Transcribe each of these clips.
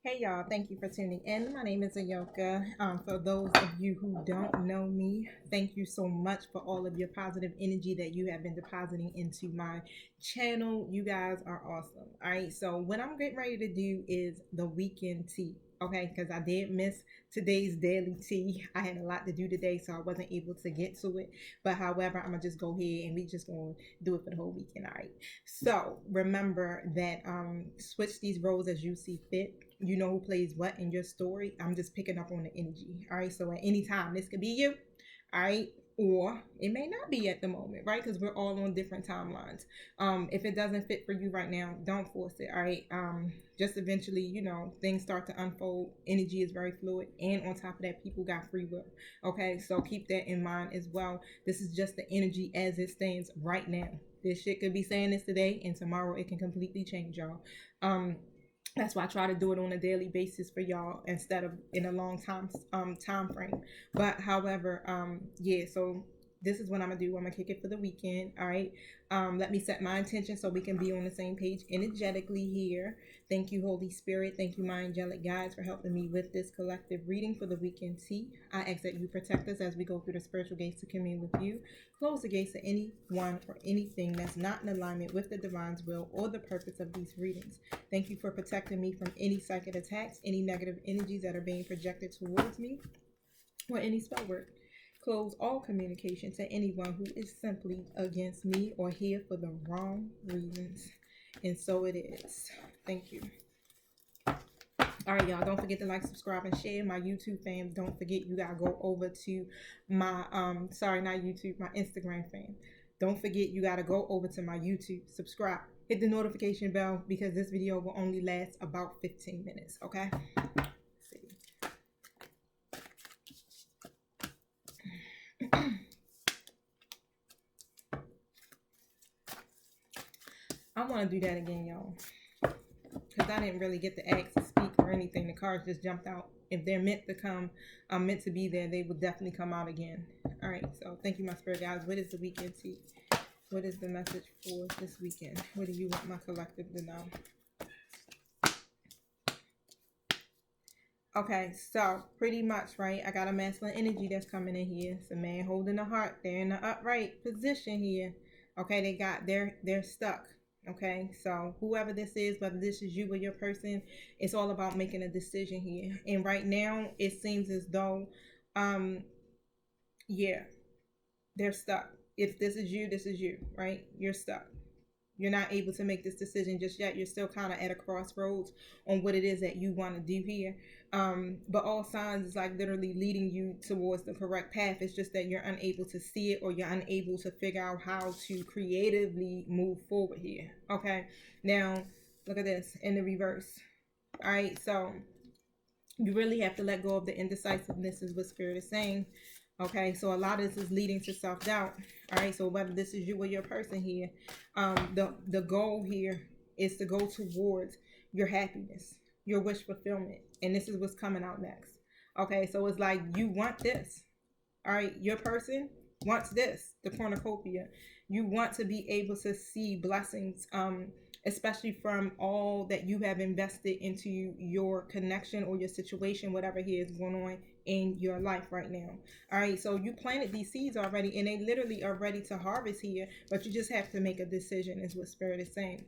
Hey y'all, thank you for tuning in. My name is Ayoka. For those of you who don't know me, thank you so much for all of your positive energy that you have been depositing into my channel. You guys are awesome. All right, so what I'm getting ready to do is the weekend tea. Okay, because I did miss today's daily tea. I had a lot to do today, so I wasn't able to get to it. But however, I'm gonna just go ahead and we just gonna do it for the whole weekend. All right. So remember that switch these roles as you see fit. You know who plays what in your story. I'm just picking up on the energy. All right. So at any time, this could be you. All right. Or it may not be at the moment, right? Because we're all on different timelines. If it doesn't fit for you right now, don't force it. All right. Just eventually, things start to unfold. Energy is very fluid. And on top of that, people got free will. Okay. So keep that in mind as well. This is just the energy as it stands right now. This shit could be saying this today, and tomorrow it can completely change, y'all. That's why I try to do it on a daily basis for y'all instead of in a long time frame. But however, yeah, so this is what I'm gonna do. I'm gonna kick it for the weekend. All right. Let me set my intention so we can be on the same page energetically here. Thank you, Holy Spirit. Thank you, my angelic guides, for helping me with this collective reading for the weekend tea. I ask that you protect us as we go through the spiritual gates to commune with you. Close the gates to anyone or anything that's not in alignment with the divine's will or the purpose of these readings. Thank you for protecting me from any psychic attacks, any negative energies that are being projected towards me, or any spell work. Close all communication to anyone who is simply against me or here for the wrong reasons. And so it is. Thank you. All right, y'all. Don't forget to like, subscribe, and share. My YouTube fam, don't forget you gotta go over to my sorry, not YouTube, my Instagram fam. Don't forget you gotta go over to my YouTube, subscribe, hit the notification bell because this video will only last about 15 minutes. Okay. Let's see. I want to do that again, y'all, because I didn't really get to ask to speak or anything. The cards just jumped out. If they're meant to come, I'm meant to be there, they will definitely come out again. All right, so thank you, my spirit guys. What is the weekend tea? What is the message for this weekend? What do you want my collective to know? Okay, so pretty much, right? I got a masculine energy that's coming in here. It's a man holding a heart. They're in the upright position here. Okay, they're stuck. Okay, so whoever this is, whether this is you or your person, it's all about making a decision here. And right now, it seems as though, yeah, they're stuck. If this is you, right? You're stuck. You're not able to make this decision just yet. You're still kind of at a crossroads on what it is that you want to do here. But all signs is like literally leading you towards the correct path. It's just that you're unable to see it, or you're unable to figure out how to creatively move forward here. Okay. Now, look at this in the reverse. All right. So you really have to let go of the indecisiveness, is what Spirit is saying. Okay, so a lot of this is leading to self-doubt. All right, so whether this is you or your person here, the goal here is to go towards your happiness, your wish fulfillment, and this is what's coming out next. Okay, so it's like you want this. All right, your person wants this, the cornucopia. You want to be able to see blessings, especially from all that you have invested into your connection or your situation, whatever here is going on in your life right now. All right, so you planted these seeds already, and they literally are ready to harvest here, but you just have to make a decision, is what Spirit is saying.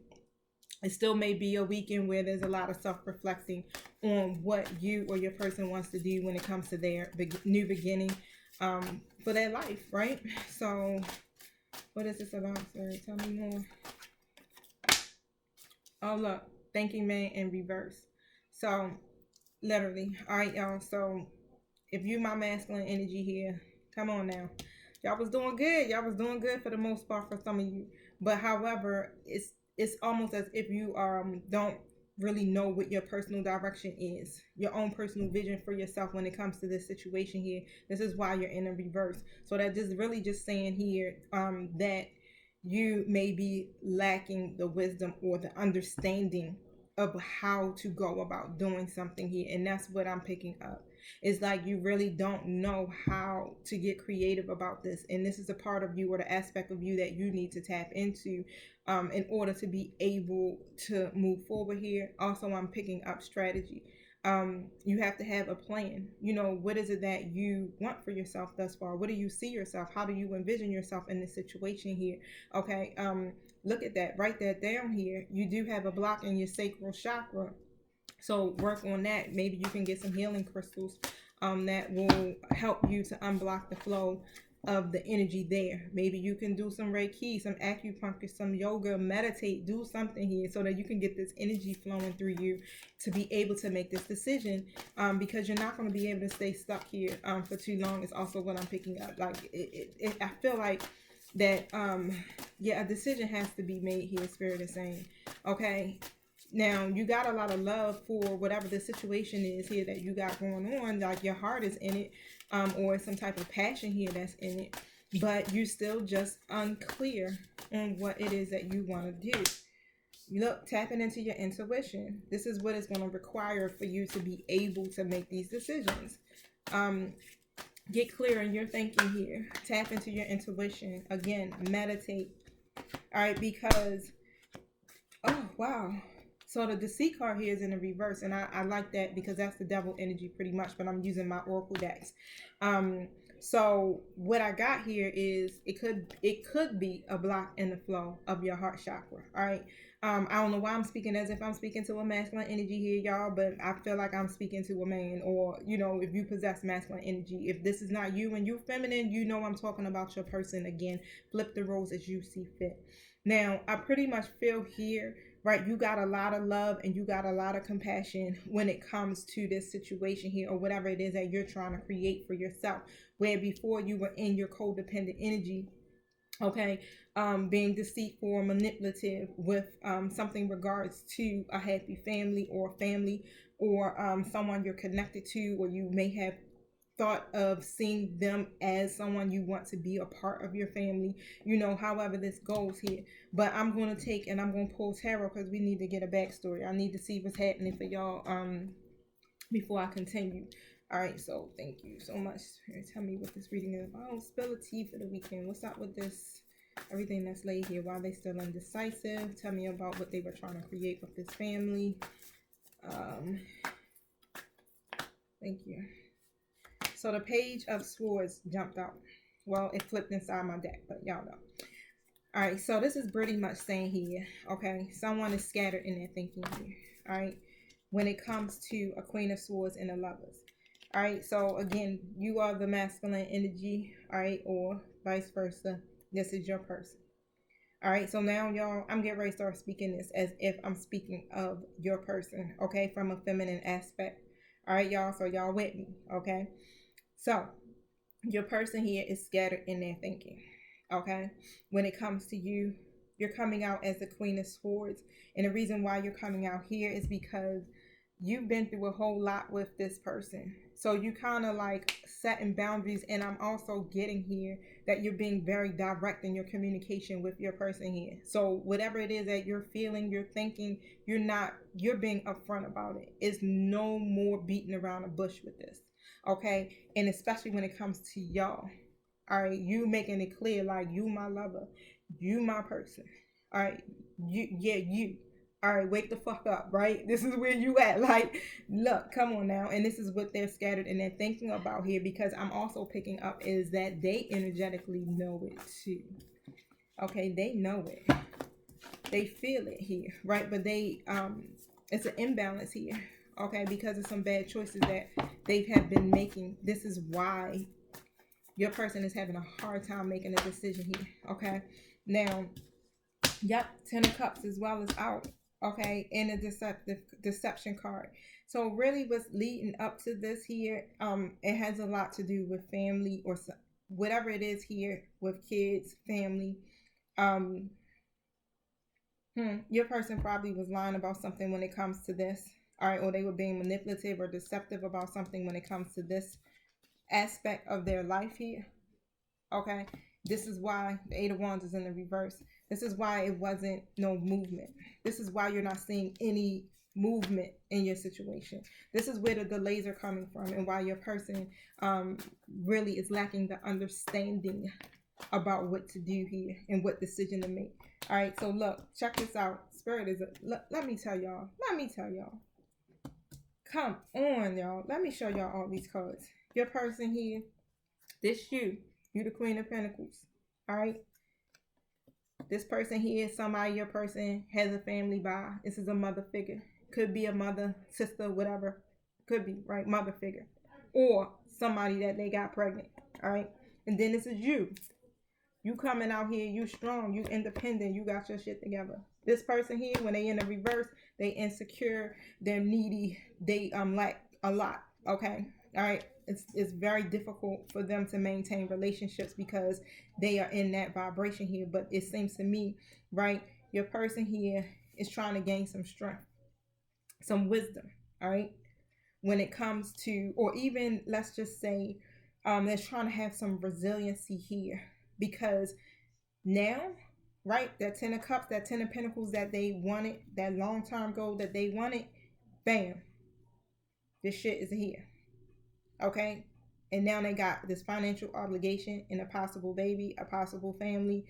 It still may be a weekend where there's a lot of self-reflecting on what you or your person wants to do when it comes to their new beginning for their life, right? So what is this about, sir? Tell me more. Oh, look, thanking man in reverse. So literally, all right, y'all. So if you my masculine energy here, come on now. Y'all was doing good. Y'all was doing good for the most part for some of you. But however, it's almost as if you don't really know what your personal direction is, your own personal vision for yourself when it comes to this situation here. This is why you're in a reverse. So that just really just saying here that you may be lacking the wisdom or the understanding of how to go about doing something here. And that's what I'm picking up. It's like you really don't know how to get creative about this. And this is a part of you or the aspect of you that you need to tap into in order to be able to move forward here. Also, I'm picking up strategy. You have to have a plan. You know, what is it that you want for yourself thus far? What do you see yourself? How do you envision yourself in this situation here? Okay. Look at that. Write that down here. You do have a block in your sacral chakra. So work on that. Maybe you can get some healing crystals that will help you to unblock the flow of the energy there. Maybe you can do some Reiki, some acupuncture, some yoga, meditate, do something here so that you can get this energy flowing through you to be able to make this decision, because you're not going to be able to stay stuck here for too long. Is also what I'm picking up. Like I feel like that yeah, a decision has to be made here. Spirit is saying, okay, now you got a lot of love for whatever the situation is here that you got going on, like your heart is in it, or some type of passion here that's in it, but you're still just unclear on what it is that you want to do. Look, tapping into your intuition. This is what it's going to require for you to be able to make these decisions. Get clear in your thinking here. Tap into your intuition. Again, meditate. All right, because, oh, wow. So the deceit card here is in the reverse, and I like that because that's the devil energy pretty much, but I'm using my oracle decks. So what I got here is it could be a block in the flow of your heart chakra. All right. I don't know why I'm speaking as if I'm speaking to a masculine energy here, y'all, but I feel like I'm speaking to a man, or, you know, if you possess masculine energy. If this is not you and you're feminine, you know I'm talking about your person. Again, flip the roles as you see fit. Now, I pretty much feel here, right, you got a lot of love and you got a lot of compassion when it comes to this situation here, or whatever it is that you're trying to create for yourself, where before you were in your codependent energy, okay, being deceitful or manipulative with something regards to a happy family or family, or someone you're connected to, or you may have thought of seeing them as someone you want to be a part of your family, you know, however this goes here. But I'm going to take and I'm going to pull tarot because we need to get a backstory. I need to see what's happening for y'all before I continue. All right, so thank you so much. Tell me what this reading is about. Oh, spill the tea for the weekend. What's up with this? Everything that's laid here. Why they still indecisive? Tell me about what they were trying to create with this family. Thank you. So the Page of Swords jumped out. Well, it flipped inside my deck, but y'all know. All right, so this is pretty much saying here, okay, someone is scattered in their thinking here, all right, when it comes to a Queen of Swords and a Lovers. All right, so again, you are the masculine energy, all right, or vice versa. This is your person. All right, so now, y'all, I'm getting ready to start speaking this as if I'm speaking of your person, okay, from a feminine aspect. All right, y'all, so y'all with me, okay? So your person here is scattered in their thinking, okay? When it comes to you, you're coming out as the Queen of Swords. And the reason why you're coming out here is because you've been through a whole lot with this person. So you kind of like setting boundaries. And I'm also getting here that you're being very direct in your communication with your person here. So whatever it is that you're feeling, you're thinking, you're being upfront about it. It's no more beating around the bush with this. Okay. And especially when it comes to y'all. All right. You making it clear, like, you my lover, you my person. All right. You. All right, wake the fuck up, right? This is where you at. Like, look, come on now. And this is what they're scattered and they're thinking about here, because I'm also picking up is that they energetically know it too. Okay, they know it. They feel it here, right? But they, it's an imbalance here, okay, because of some bad choices that they have been making. This is why your person is having a hard time making a decision here, okay? Now, yep, 10 of Cups as well as out. Okay, and a deception card. So really what's leading up to this here, it has a lot to do with family, or whatever it is here with kids, family. Your person probably was lying about something when it comes to this. All right, or they were being manipulative or deceptive about something when it comes to this aspect of their life here. Okay, this is why the Eight of Wands is in the reverse. This is why it wasn't no movement. This is why you're not seeing any movement in your situation. This is where the delays are coming from, and why your person really is lacking the understanding about what to do here and what decision to make. All right, so look, check this out. Spirit is let me tell y'all. Come on, y'all. Let me show y'all all these cards. Your person here, this you the Queen of Pentacles. All right. This person here is somebody your person has a family by. This is a mother figure. Could be a mother, sister, whatever. Could be, right? Mother figure. Or somebody that they got pregnant. All right. And then this is you. You coming out here, you strong, you independent, you got your shit together. This person here, when they in the reverse, they insecure, they're needy, they lack a lot. Okay. All right. It's very difficult for them to maintain relationships because they are in that vibration here. But it seems to me, right, your person here is trying to gain some strength, some wisdom, all right, when it comes to, or even let's just say, they're trying to have some resiliency here because now, right, that 10 of cups, that 10 of pentacles that they wanted, that long-term goal that they wanted, bam, this shit is here. Okay. And now they got this financial obligation and a possible baby, a possible family,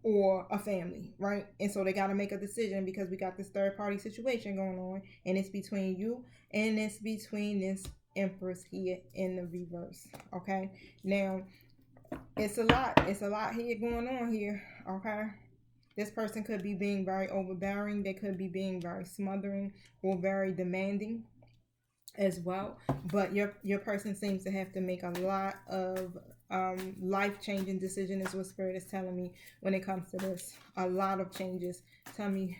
or a family, right? And so they got to make a decision because we got this third party situation going on, and it's between you and it's between this Empress here in the reverse. Okay. Now, it's a lot here going on here. Okay. This person could be being very overbearing. They could be being very smothering or very demanding as well. But your person seems to have to make a lot of life-changing decisions, is what Spirit is telling me when it comes to this. A lot of changes. Tell me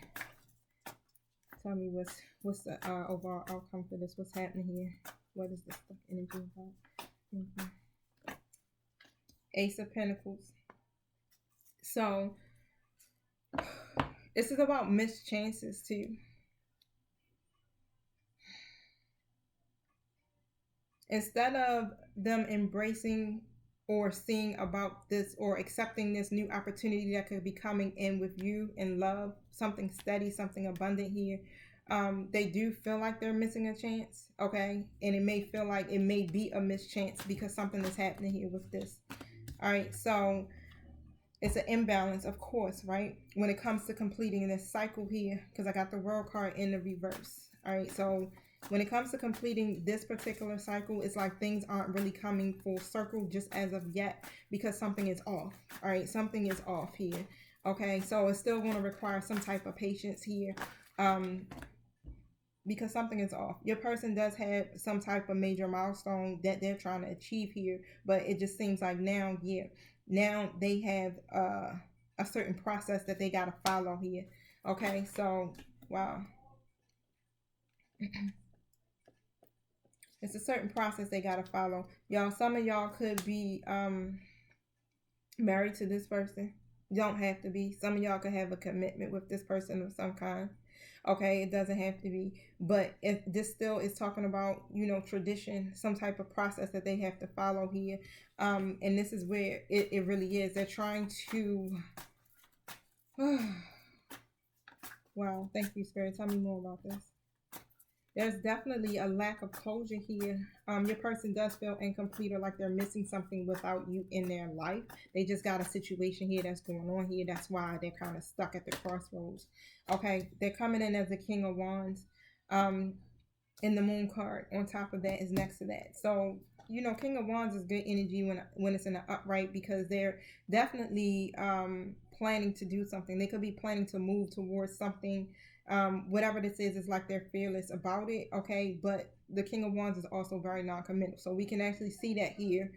what's the overall outcome for this? What's happening here? What is this stuff energy about? Ace of Pentacles. So this is about missed chances too. Instead of them embracing or seeing about this or accepting this new opportunity that could be coming in with you in love, something steady, something abundant here, they do feel like they're missing a chance, okay? And it may feel like it may be a missed chance because something is happening here with this. All right, so it's an imbalance, of course, right? When it comes to completing this cycle here, because I got the World card in the reverse. All right, so when it comes to completing this particular cycle, it's like things aren't really coming full circle just as of yet because something is off. All right, something is off here. Okay, so it's still going to require some type of patience here because something is off. Your person does have some type of major milestone that they're trying to achieve here, but it just seems like now, now they have a certain process that they got to follow here. Okay, so wow. It's a certain process they got to follow. Y'all, some of y'all could be married to this person. You don't have to be. Some of y'all could have a commitment with this person of some kind. Okay, it doesn't have to be. But if this still is talking about, you know, tradition, some type of process that they have to follow here. And this is where it really is. They're trying to... Wow, thank you, Spirit. Tell me more about this. There's definitely a lack of closure here. Your person does feel incomplete or like they're missing something without you in their life. They just got a situation here that's going on here. That's why they're kind of stuck at the crossroads. Okay, they're coming in as the King of Wands. And the Moon card on top of that is next to that. So, you know, King of Wands is good energy when it's in the upright because they're definitely planning to do something. They could be planning to move towards something. Whatever this is like they're fearless about it. Okay, but the King of Wands is also very non-committal, so we can actually see that here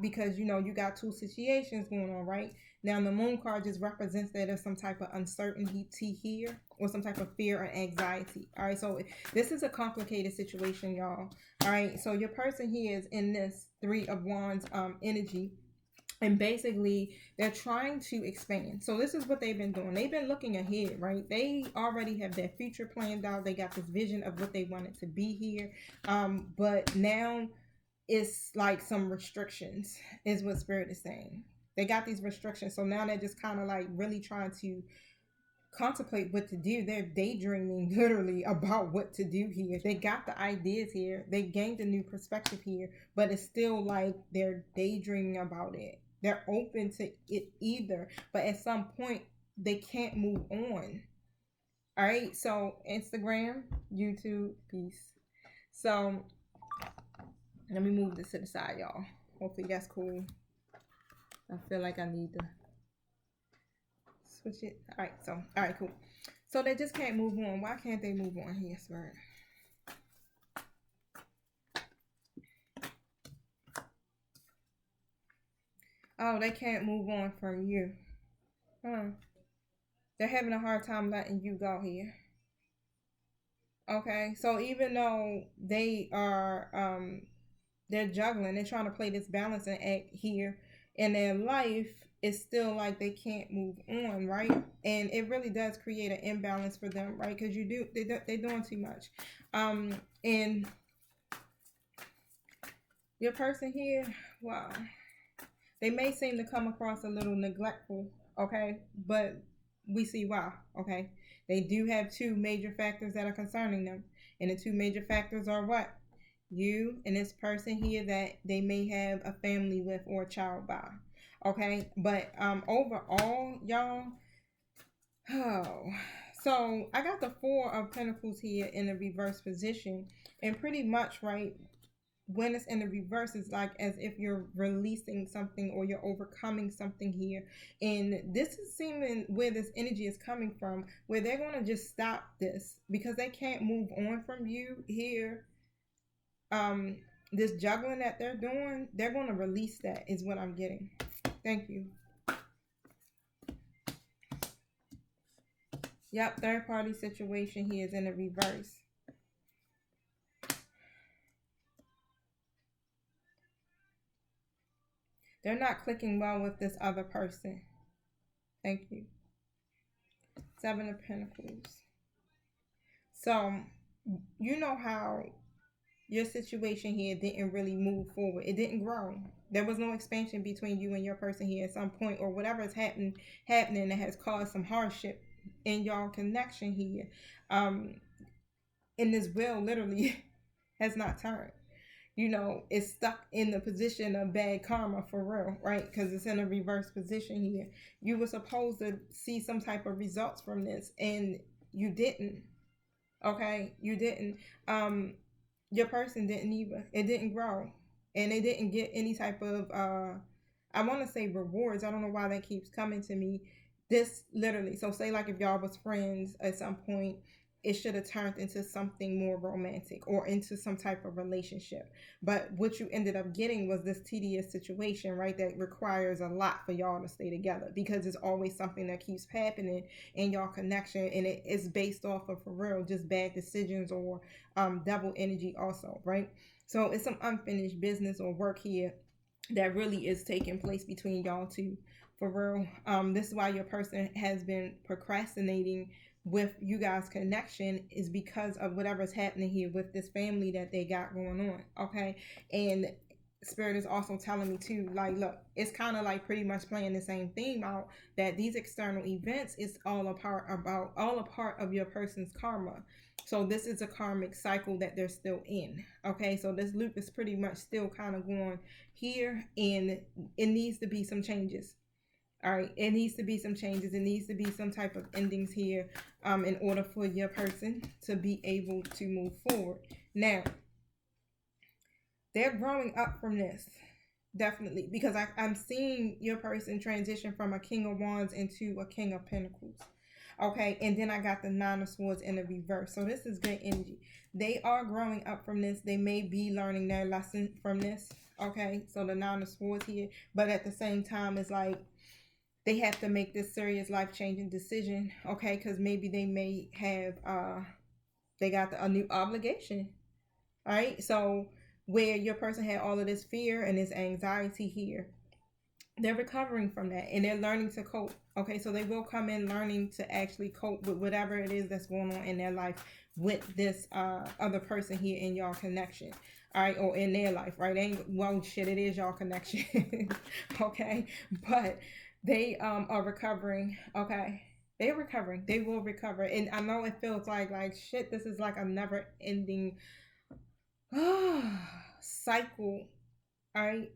because, you know, you got two situations going on right now. The Moon card just represents that there's some type of uncertainty here or some type of fear or anxiety. All right, so this is a complicated situation, y'all. All right, so your person here is in this Three of Wands energy. And basically, they're trying to expand. So this is what they've been doing. They've been looking ahead, right? They already have their future planned out. They got this vision of what they wanted to be here. But now it's like some restrictions is what Spirit is saying. They got these restrictions. So now they're just kind of like really trying to contemplate what to do. They're daydreaming literally about what to do here. They got the ideas here. They gained a new perspective here. But it's still like they're daydreaming about it. They're open to it either, but at some point they can't move on. All right, so Instagram, YouTube, peace. So let me move this to the side, y'all. Hopefully that's cool. I feel like I need to switch it. All right, cool. So they just can't move on. Why can't they move on here, Spirit? Oh, they can't move on from you. Huh. They're having a hard time letting you go here. Okay, so even though they are they're juggling, they're trying to play this balancing act here in their life, it's still like they can't move on, right? And it really does create an imbalance for them, right? Because they're doing too much. And your person here, wow, they may seem to come across a little neglectful, okay, but we see why, okay. They do have two major factors that are concerning them, and the two major factors are what? You and this person here that they may have a family with or a child by, okay. But overall, y'all, oh, so I got the Four of Pentacles here in a reverse position, and pretty much, right, when it's in the reverse, it's like as if you're releasing something or you're overcoming something here. And this is seeming where this energy is coming from, where they're going to just stop this because they can't move on from you here. This juggling that they're doing, they're going to release that, is what I'm getting. Thank you. Yep, third party situation here is in the reverse. They're not clicking well with this other person. Thank you. Seven of Pentacles. So, you know how your situation here didn't really move forward. It didn't grow. There was no expansion between you and your person here at some point, or whatever is happening that has caused some hardship in your connection here. And this wheel literally has not turned. You know, it's stuck in the position of bad karma for real, right? Because it's in a reverse position here. You were supposed to see some type of results from this, and you didn't. Okay, you didn't. Your person didn't either. It didn't grow, and they didn't get any type of I want to say rewards. I don't know why that keeps coming to me. This literally, so say like if y'all was friends at some point, it should have turned into something more romantic or into some type of relationship. But what you ended up getting was this tedious situation, right? That requires a lot for y'all to stay together because it's always something that keeps happening in y'all connection, and it is based off of, for real, just bad decisions or double energy also, right? So it's some unfinished business or work here that really is taking place between y'all two, for real. This is why your person has been procrastinating with you guys connection, is because of whatever's happening here with this family that they got going on, okay. And Spirit is also telling me too, like, look, it's kind of like pretty much playing the same theme out, that these external events is all a part of your person's karma. So this is a karmic cycle that they're still in, okay. So this loop is pretty much still kind of going here, and it needs to be some changes. All right, it needs to be some changes. It needs to be some type of endings here, in order for your person to be able to move forward. Now, they're growing up from this, definitely, because I'm seeing your person transition from a King of Wands into a King of Pentacles. Okay, and then I got the Nine of Swords in the reverse. So this is good energy. They are growing up from this. They may be learning their lesson from this. Okay, so the Nine of Swords here, but at the same time, it's like they have to make this serious life-changing decision, okay, because maybe they may have they got a new obligation. All right, so where your person had all of this fear and this anxiety here, they're recovering from that, and they're learning to cope. Okay, so they will come in learning to actually cope with whatever it is that's going on in their life with this other person here in your connection. All right, or in their life, right? Well, shit, it is your connection. Okay, but they are recovering. Okay, they're recovering. They will recover. And I know it feels like shit, this is like a never ending cycle. All right,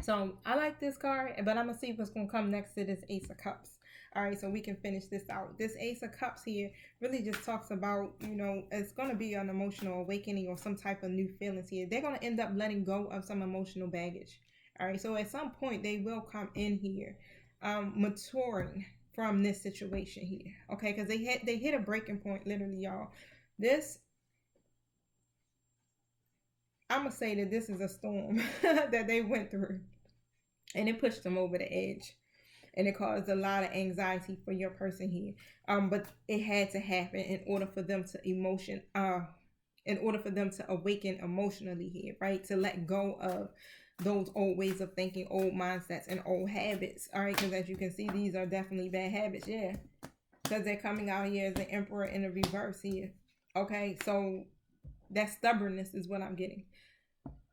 so I like this card, but I'm gonna see what's gonna come next to this Ace of Cups. All right, so we can finish this out. This Ace of Cups here really just talks about, you know, it's going to be an emotional awakening or some type of new feelings here. They're going to end up letting go of some emotional baggage. All right, so at some point they will come in here maturing from this situation here. Okay, because they hit a breaking point, literally, y'all. This, I'm going to say that this is a storm that they went through, and it pushed them over the edge, and it caused a lot of anxiety for your person here. But it had to happen in order for them to in order for them to awaken emotionally here, right? To let go of those old ways of thinking, old mindsets, and old habits. All right, because as you can see, these are definitely bad habits, yeah. Because they're coming out here as the Emperor in the reverse here. Okay, so that stubbornness is what I'm getting.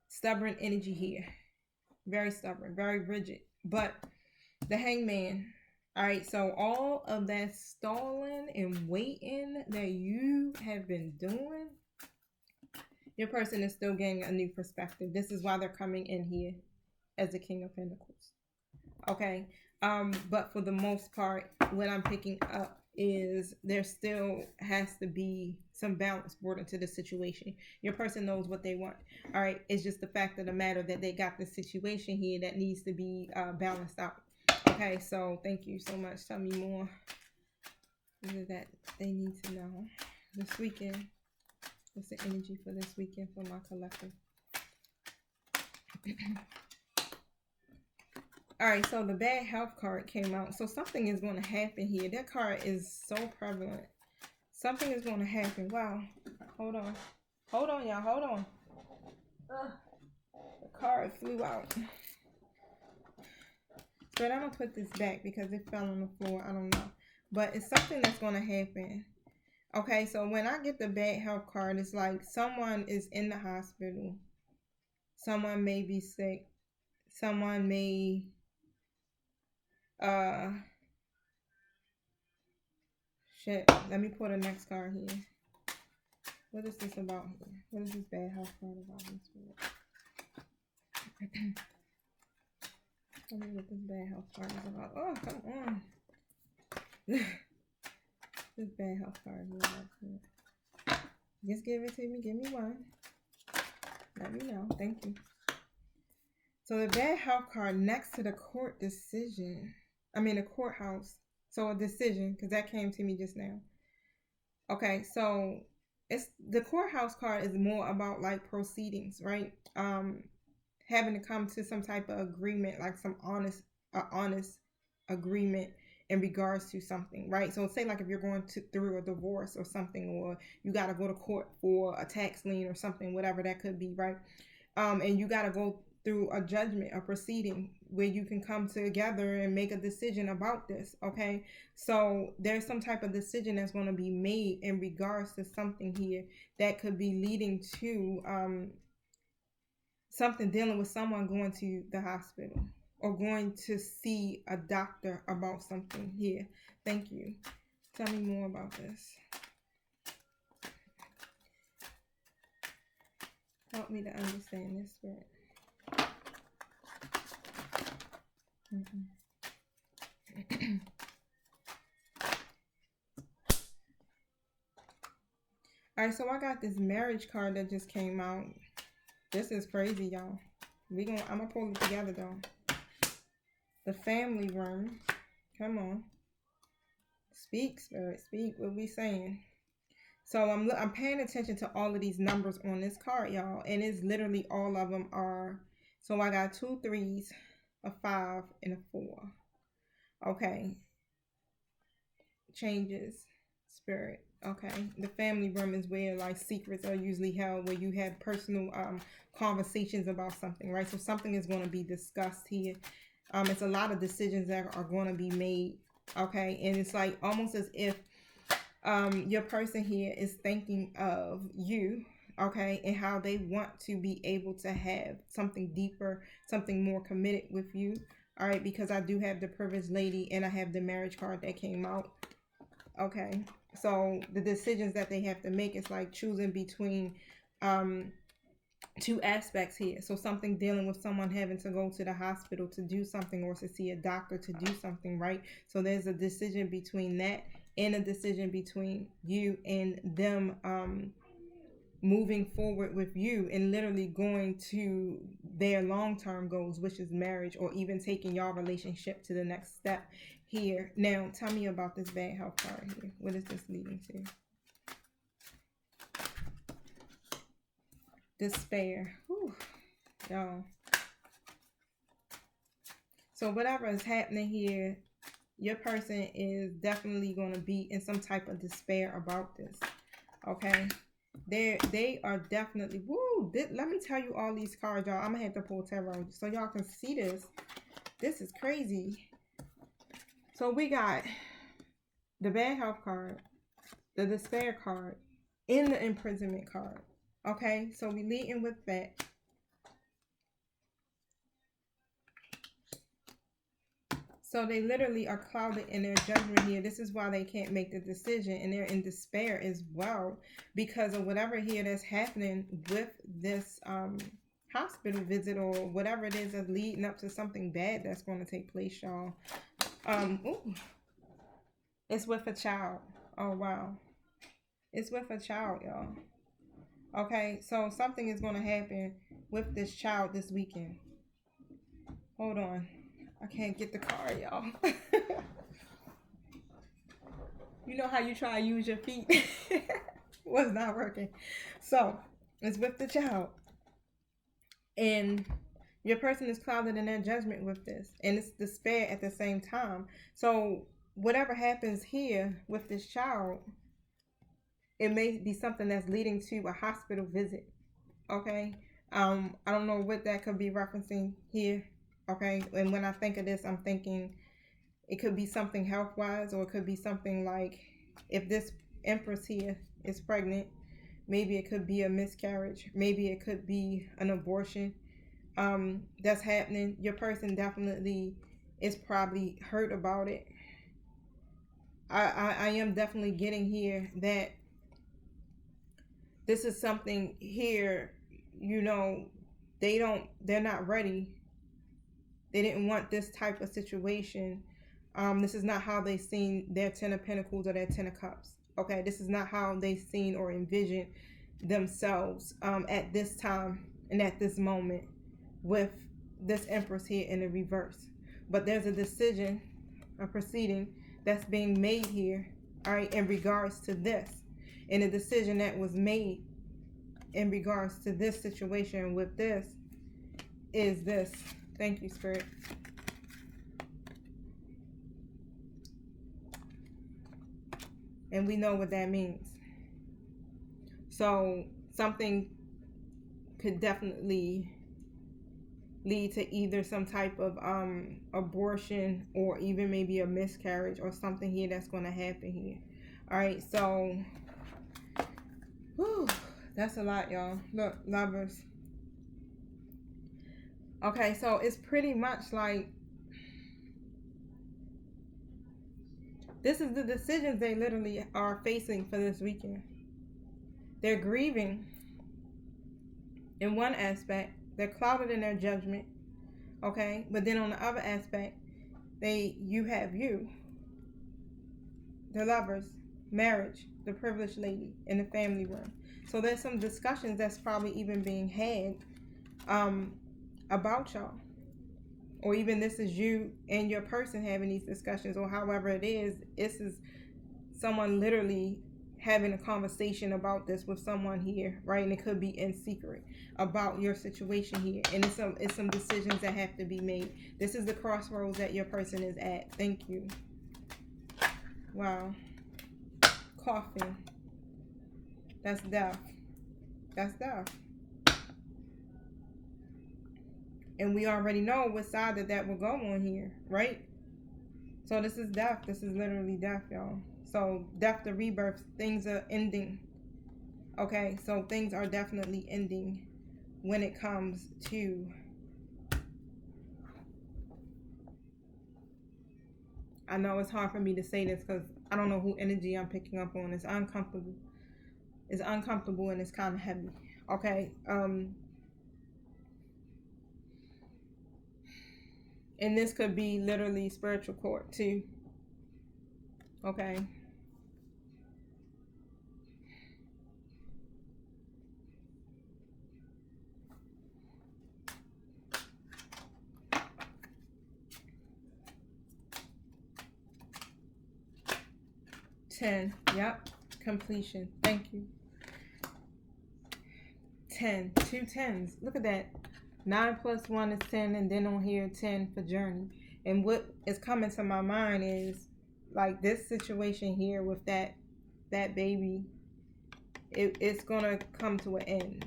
Stubborn energy here. Very stubborn, very rigid. But the Hangman. All right, so all of that stalling and waiting that you have been doing, your person is still getting a new perspective. This is why they're coming in here as the King of Pentacles. Okay, but for the most part, what I'm picking up is there still has to be some balance brought into the situation. Your person knows what they want. All right, it's just the fact of the matter that they got this situation here that needs to be balanced out. Okay, so thank you so much. Tell me more. What is that they need to know this weekend? What's the energy for this weekend for my collective? All right, so the bad health card came out. So something is going to happen here. That card is so prevalent. Something is going to happen. Wow. Hold on. Hold on, y'all. Hold on. The card flew out. But I'm going to put this back because it fell on the floor. I don't know. But it's something that's going to happen. Okay, so when I get the bad health card, it's like someone is in the hospital. Someone may be sick. Someone may... Shit, let me pull the next card here. What is this about here? What is this bad health card about? Tell me what this bad health card is about. Oh, come on. This bad health card is about. Just give it to me. Give me one. Let me know. Thank you. So the bad health card next to the court decision. I mean the courthouse. So a decision, because that came to me just now. Okay, so it's the courthouse card is more about like proceedings, right? Having to come to some type of agreement, like some honest agreement in regards to something, right? So say like if you're going through a divorce or something, or you got to go to court for a tax lien or something, whatever that could be, right? And you got to go through a judgment, a proceeding where you can come together and make a decision about this. Okay, so there's some type of decision that's going to be made in regards to something here that could be leading to something dealing with someone going to the hospital or going to see a doctor about something here. Thank you. Tell me more about this. Help me to understand this, Spirit. All right, so I got this marriage card that just came out. This is crazy, y'all. I'm gonna pull it together though. The family room. Come on. Speak, Spirit. Speak. What we saying? So I'm paying attention to all of these numbers on this card, y'all, and it's literally all of them are. So I got 2 3s, a 5, and a 4. Okay. Changes, Spirit. Okay. The family room is where like secrets are usually held, where you have personal conversations about something, right? So something is going to be discussed here. It's a lot of decisions that are going to be made. Okay. And it's like almost as if your person here is thinking of you, okay, and how they want to be able to have something deeper, something more committed with you. All right, because I do have the privileged lady and I have the marriage card that came out. Okay, so the decisions that they have to make is like choosing between two aspects here. So something dealing with someone having to go to the hospital to do something, or to see a doctor to do something, right? So there's a decision between that, and a decision between you and them moving forward with you and literally going to their long-term goals, which is marriage, or even taking your relationship to the next step here. Now tell me about this bad health card here. What is this leading to? Despair. Whew, y'all. So whatever is happening here, your person is definitely going to be in some type of despair about this. Okay, they are definitely, woo, let me tell you all these cards, y'all. I'm gonna have to pull tarot so y'all can see this. This is crazy. So we got the bad health card, the despair card, and the imprisonment card. Okay, so we leading with that. So they literally are clouded in their judgment here. This is why they can't make the decision, and they're in despair as well because of whatever here that's happening with this hospital visit, or whatever it is that's leading up to something bad that's going to take place, y'all. Ooh, it's with a child. Oh wow, it's with a child, y'all. Okay, so something is going to happen with this child this weekend. Hold on. I can't get the card, y'all. You know how you try to use your feet? Was not working. So, it's with the child. And your person is clouded in their judgment with this. And it's despair at the same time. So, whatever happens here with this child, it may be something that's leading to a hospital visit. Okay? I don't know what that could be referencing here. Okay, and when I think of this, I'm thinking it could be something health-wise, or it could be something like, if this Empress here is pregnant, maybe it could be a miscarriage, maybe it could be an abortion that's happening. Your person definitely is probably hurt about it. I am definitely getting here that this is something here, you know, they're not ready. They didn't want this type of situation. This is not how they seen their 10 of Pentacles or their 10 of Cups. Okay, this is not how they seen or envisioned themselves at this time and at this moment with this Empress here in the reverse. But there's a decision, a proceeding that's being made here, all right, in regards to this. And the decision that was made in regards to this situation with this is this. Thank you, Spirit. And we know what that means. So something could definitely lead to either some type of abortion, or even maybe a miscarriage, or something here that's going to happen here. All right, so whew, that's a lot, y'all. Look, Lovers. Okay, so it's pretty much like this is the decisions they literally are facing for this weekend. They're grieving in one aspect. They're clouded in their judgment. Okay, but then on the other aspect, you have you, the Lovers, marriage, the privileged lady in the family room. So there's some discussions that's probably even being had about y'all, or even this is you and your person having these discussions, or however it is, this is someone literally having a conversation about this with someone here, right? And it could be in secret about your situation here, and it's some decisions that have to be made. This is the crossroads that your person is at. Thank you. Wow. Coughing. That's death. That's death. And we already know what side that will go on here, right? So this is death. This is literally death, y'all. So death to rebirth. Things are ending. Okay, so things are definitely ending when it comes to I know it's hard for me to say this because I don't know who energy I'm picking up on. It's uncomfortable. It's uncomfortable and it's kind of heavy. Okay. And this could be literally spiritual court too. Okay. Ten. Yep. Completion. Thank you. 10. 2 tens. Look at that. 9 plus 1 is 10, and then on here 10 for journey. And what is coming to my mind is like this situation here with that baby. It's gonna come to an end.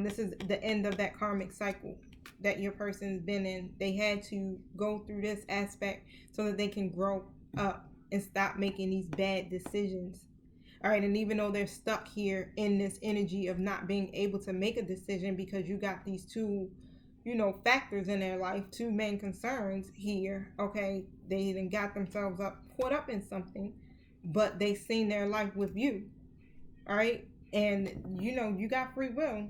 This is the end of that karmic cycle that your person's been in. They had to go through this aspect so that they can grow up and stop making these bad decisions. All right, and even though they're stuck here in this energy of not being able to make a decision because you got these two, factors in their life, two main concerns here, okay, they even got themselves caught up in something, but they seen their life with you, all right? And, you got free will.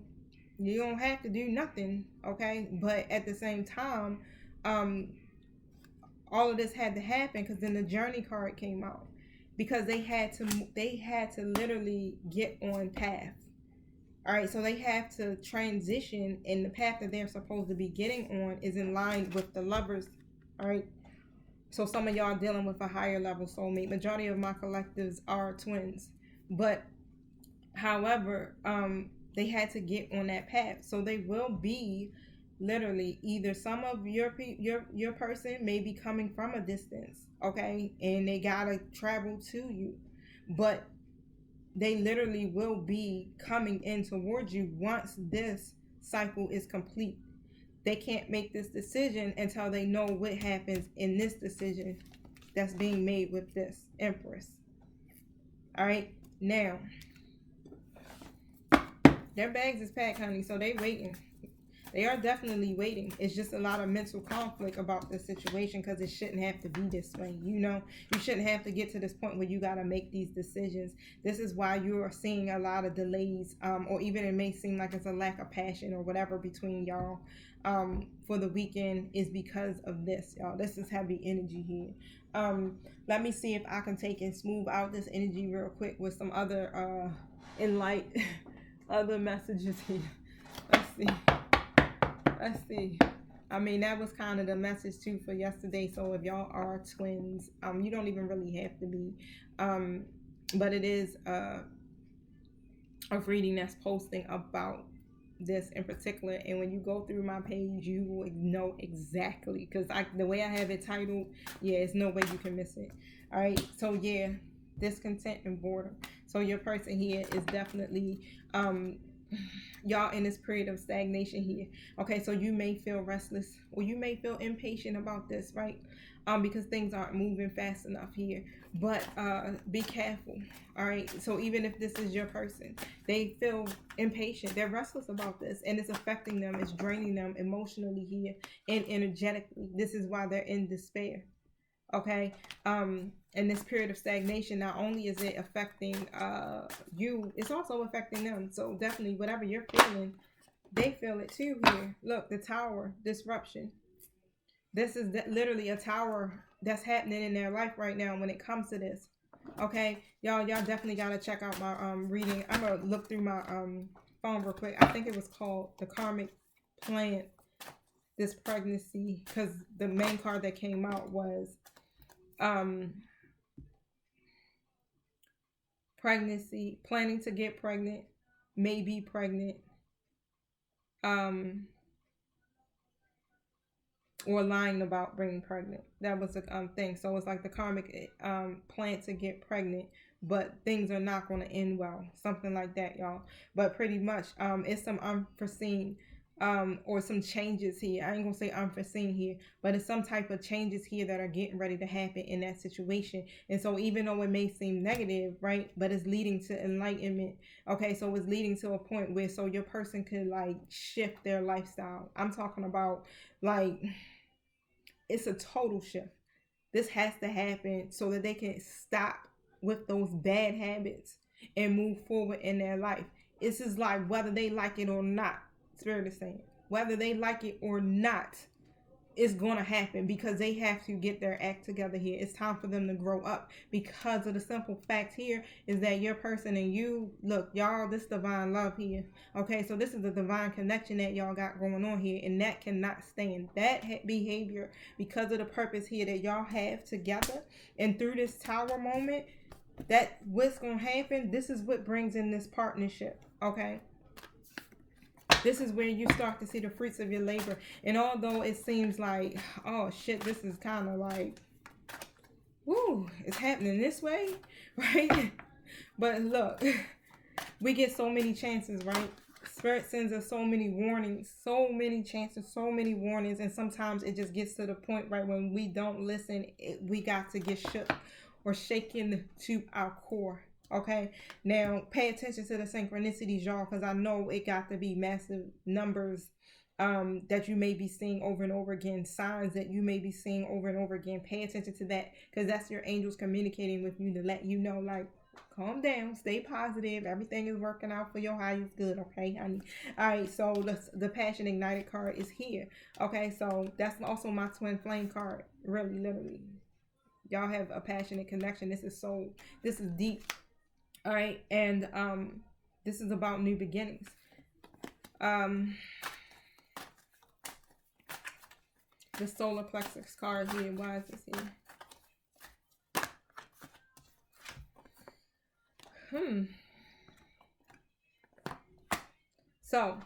You don't have to do nothing, okay? But at the same time, all of this had to happen because then the journey card came out. Because they had to literally get on path. All right, so they have to transition, and the path that they're supposed to be getting on is in line with the lovers. All right, so some of y'all dealing with a higher level soulmate. Majority of my collectives are twins, but however, they had to get on that path, so they will be literally either some of your person may be coming from a distance, okay, and they gotta travel to you, but they literally will be coming in towards you once this cycle is complete. They can't make this decision until they know what happens in this decision that's being made with this Empress. All right, now their bags is packed, honey, so they waiting. They are definitely waiting. It's just a lot of mental conflict about this situation because it shouldn't have to be this way. You shouldn't have to get to this point where you got to make these decisions. This is why you are seeing a lot of delays, or even it may seem like it's a lack of passion or whatever between y'all for the weekend is because of this, y'all. This is heavy energy here. Let me see if I can take and smooth out this energy real quick with some other other messages here. Let's see. I mean, that was kind of the message too for yesterday. So if y'all are twins, you don't even really have to be. But it is a reading that's posting about this in particular. And when you go through my page, you will know exactly. Because the way I have it titled, yeah, it's no way you can miss it. All right. So yeah, discontent and boredom. So your person here is definitely y'all in this period of stagnation here. Okay, so you may feel restless or you may feel impatient about this, right? Because things aren't moving fast enough here. But be careful. All right. So even if this is your person, they feel impatient. They're restless about this, and it's affecting them. It's draining them emotionally here and energetically. This is why they're in despair. Okay. In this period of stagnation, not only is it affecting you, it's also affecting them. So definitely whatever you're feeling, they feel it too here. Look, the tower, disruption. This is literally a tower that's happening in their life right now when it comes to this. Okay, y'all definitely gotta check out my reading. I'm gonna look through my phone real quick. I think it was called the karmic plant, this pregnancy, because the main card that came out was pregnancy, planning to get pregnant, may be pregnant, or lying about being pregnant. That was the thing. So it's like the karmic plan to get pregnant, but things are not going to end well. Something like that, y'all. But pretty much it's some unforeseen or some changes here. I ain't gonna say unforeseen here, but it's some type of changes here that are getting ready to happen in that situation. And so even though it may seem negative, right, but it's leading to enlightenment. Okay, so it's leading to a point where so your person could like shift their lifestyle. I'm talking about like it's a total shift. This has to happen so that they can stop with those bad habits and move forward in their life. This is like whether they like it or not. Spirit is saying, whether they like it or not, it's going to happen because they have to get their act together here. It's time for them to grow up, because of the simple fact here is that your person and you, look, y'all, this divine love here. Okay, so this is the divine connection that y'all got going on here, and that cannot stand that behavior because of the purpose here that y'all have together. And through this tower moment, that what's going to happen, this is what brings in this partnership. Okay, this is where you start to see the fruits of your labor. And although it seems like, oh shit, this is kind of like, woo, it's happening this way, right? But look, we get so many chances, right? Spirit sends us so many warnings, so many chances, so many warnings. And sometimes it just gets to the point, right, when we don't listen, we got to get shook or shaken to our core. Okay, now pay attention to the synchronicities, y'all, because I know it got to be massive numbers that you may be seeing over and over again, signs that you may be seeing over and over again. Pay attention to that, because that's your angels communicating with you to let you know, like, calm down, stay positive, everything is working out for your highest good. Okay, honey. All right, so the passion ignited card is here. Okay, so that's also my twin flame card. Really, literally, y'all have a passionate connection. This is deep. All right, and this is about new beginnings. The solar plexus card here. Why is this here? So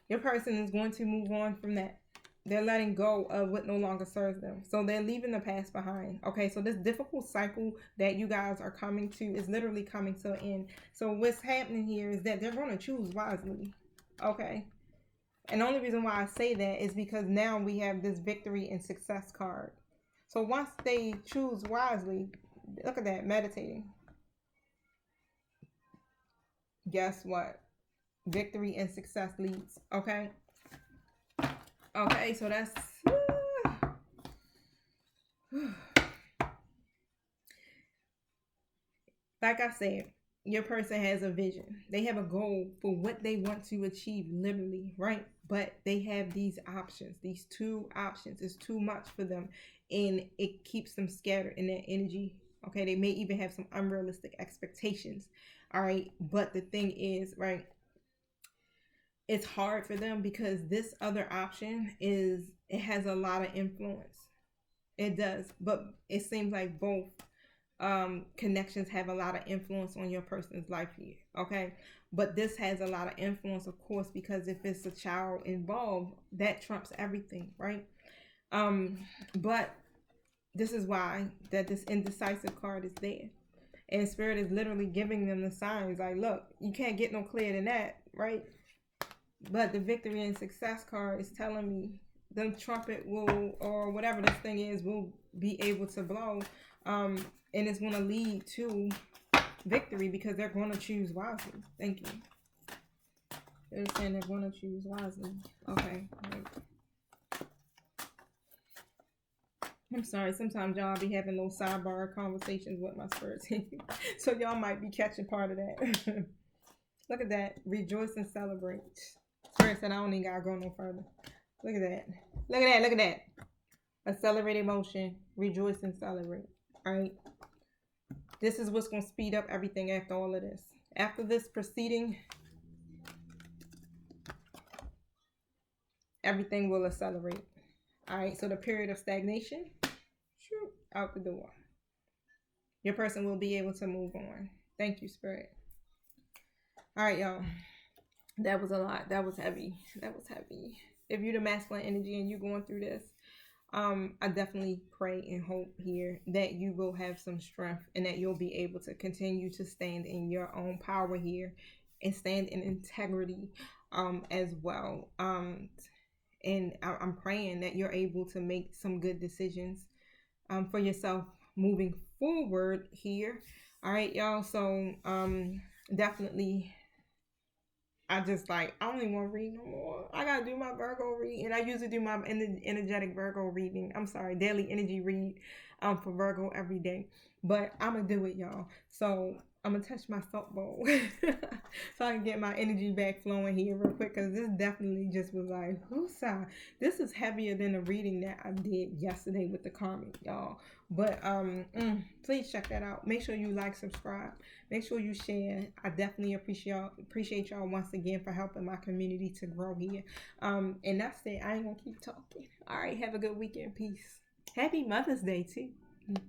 your person is going to move on from that. They're letting go of what no longer serves them. So they're leaving the past behind. Okay, so this difficult cycle that you guys are coming to is literally coming to an end. So what's happening here is that they're going to choose wisely. Okay. And the only reason why I say that is because now we have this victory and success card. So once they choose wisely, look at that, meditating. Guess what? Victory and success leads. Okay. Okay, so that's like I said, your person has a vision. They have a goal for what they want to achieve, literally, right? But they have these options, these two options. It's too much for them, and it keeps them scattered in their energy. Okay, they may even have some unrealistic expectations. All right, but the thing is, right, it's hard for them because this other option it has a lot of influence. It does, but it seems like both connections have a lot of influence on your person's life here. Okay, but this has a lot of influence, of course, because if it's a child involved, that trumps everything, right? But this is why that this indecisive card is there, and Spirit is literally giving them the signs like, look, you can't get no clearer than that, right? But the victory and success card is telling me the trumpet will, or whatever this thing is, will be able to blow. And it's going to lead to victory because they're going to choose wisely. Thank you. They're saying they're going to choose wisely. Okay. Right. I'm sorry. Sometimes y'all be having those sidebar conversations with my spirit team. So y'all might be catching part of that. Look at that. Rejoice and celebrate. Spirit said I don't even gotta go no further. Look at that. Look at that. Look at that. Accelerated motion. Rejoice and celebrate. Alright. This is what's gonna speed up everything after all of this. After this proceeding, everything will accelerate. Alright, so the period of stagnation, shoot, out the door. Your person will be able to move on. Thank you, Spirit. Alright, y'all. That was a lot. That was heavy. That was heavy. If you're the masculine energy and you're going through this, I definitely pray and hope here that you will have some strength and that you'll be able to continue to stand in your own power here and stand in integrity as well. And I'm praying that you're able to make some good decisions for yourself moving forward here. All right, y'all. So definitely, I just I don't even want to read no more. I gotta do my Virgo read, and I usually do my energetic Virgo reading. I'm sorry, daily energy read for Virgo every day. But I'm gonna do it, y'all. So I'm gonna touch my salt bowl so I can get my energy back flowing here real quick, because this definitely just was like, whoosah. This is heavier than the reading that I did yesterday with the karmic, y'all. But please check that out. Make sure you like, subscribe, make sure you share. I definitely appreciate y'all once again for helping my community to grow here. And that's it. I ain't gonna keep talking. All right, have a good weekend. Peace. Happy Mother's Day too.